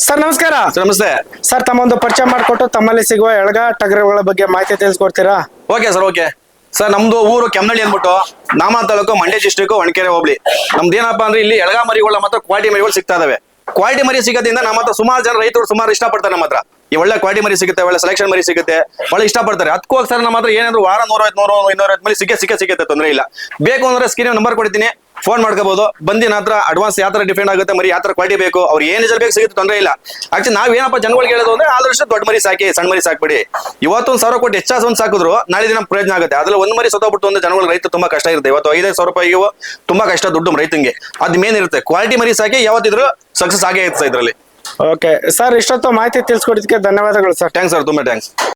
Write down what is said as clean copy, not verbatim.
Sir ನಮಸ್ಕಾರ. Sir ನಮಸ್ತೆ. Sir ತಮ್ಮೊಂದು ಪರಿಚಯ ಮಾಡಿಕೊಟ್ಟು ತಮ್ಮಲ್ಲಿ ಸಿಗುವ ಎಳಗ ಟಗರುಗಳ ಬಗ್ಗೆ ಮಾಹಿತಿ ತಿಳಿಸ್ಕೊಡ್ತೀರಾ? Okay sir, okay sir. ನಮ್ದು ಊರು ಕೆಮ್ಮನಹಳ್ಳಿ ಅಂದ್ಬಿಟ್ಟು, ನಾಮ ತಾಲೂಕು, ಮಂಡ್ಯ ಡಿಸ್ಟ್ರಿಕ್ಟ್, ಹೊಣಕೆರೆ ಹೋಬಳಿ. ನಮ್ದು ಏನಪ್ಪಾ ಅಂದ್ರೆ ಇಲ್ಲಿ ಎಳಗ ಮರಿಗಳ ಮಾತ್ರ ಕ್ವಾಲಿಟಿ ಮರಿಗಳು ಸಿಗ್ತಾ ಇದಾವೆ. ಕ್ವಾಲಿಟಿ ಮರಿ ಸಿಗೋದ್ರಿಂದ ನಮ್ಮ ಹತ್ರ ಸುಮಾರು ಜನ ರೈತರು ಸುಮಾರು ಇಷ್ಟಪಡ್ತಾರೆ. ನಮ್ಮ ಹತ್ರ ಈ ಒಳ್ಳೆ ಕ್ವಾಲಿಟಿ ಮರಿ ಸಿಗುತ್ತೆ, ಒಳ್ಳೆ ಸೆಲೆಕ್ಷನ್ ಮರಿ ಸಿಗುತ್ತೆ, ಒಳ್ಳೆ ಇಷ್ಟಪಡ್ತಾರೆ. ಅದಕ್ಕೋಸ್ಕರ ನಮ್ಮ ಹತ್ರ ಏನಾದ್ರು ವಾರ 150 ಮರಿ ಸಿಗುತ್ತೆ, ತೊಂದರೆ ಇಲ್ಲ. ಬೇಕು ಅಂದ್ರೆ ಸ್ಕ್ರೀನ್ ನಂಬರ್ ಕೊಡ್ತೀನಿ, ಫೋನ್ ಮಾಡ್ಕೋಬಹುದು. ಬಂದಿ ಹತ್ರ ಅಡ್ವಾನ್ಸ್ ಯಾವ ತರ ಡಿಫೆಂಡ್ ಆಗುತ್ತೆ, ಮರಿ ಯಾವ ತರ ಕ್ವಾಲಿಟಿ ಬೇಕು, ಅವ್ರು ಏನ್ ರಿಸಲ್ಟ್ ಬೇಕು ಸಿಗುತ್ತೆ, ತೊಂದರೆ ಇಲ್ಲ. ಆಕ್ಚುಲಿ ನಾವ್ ಏನಪ್ಪ ಜನಗಳಿಗೆ ಹೇಳೋದು ಅಂದ್ರೆ ಆದಷ್ಟು ದೊಡ್ಡ ಮರಿ ಸಾಕಿ, ಸಣ್ಣ ಮರಿ ಸಾಕ್ಬಿಡಿ. ಇವತ್ತು 1,000 ಕೊಟ್ಟು ಹೆಚ್ಚಾಸ್ ಒಂದ್ ಸಾಕಿದ್ರು ನಾಳೆ ದಿನ ಪ್ರಯೋಜನ ಆಗುತ್ತೆ. ಅದ್ರಲ್ಲಿ ಒಂದ್ ಮರಿ ಸತ್ತೋಗ್ಬಿಟ್ಟು ಒಂದು ಜನಗಳು ರೈತ ತುಂಬಾ ಕಷ್ಟ ಇರುತ್ತೆ. ಇವತ್ತು 5,000 ರೂಪಾಯಿಗೂ ತುಂಬಾ ಕಷ್ಟ ದುಡ್ಡು ರೈತಂಗೆ. ಅದ್ ಮೇನ್ ಇರುತ್ತೆ. ಕ್ವಾಲಿಟಿ ಮರಿ ಸಾಕಿ ಯಾವತ್ತಿದ್ರು ಸಕ್ಸಸ್ ಆಗೇ ಇರುತ್ತೆ ಇದ್ರಲ್ಲಿ. ಓಕೆ ಸರ್, ಇಷ್ಟೊತ್ತು ಮಾಹಿತಿ ತಿಳಿಸ್ಕೊಡೋದಕ್ಕೆ ಧನ್ಯವಾದಗಳು ಸರ್. ಥ್ಯಾಂಕ್ಸ್ ಸರ್, ತುಂಬಾ ಥ್ಯಾಂಕ್ಸ್.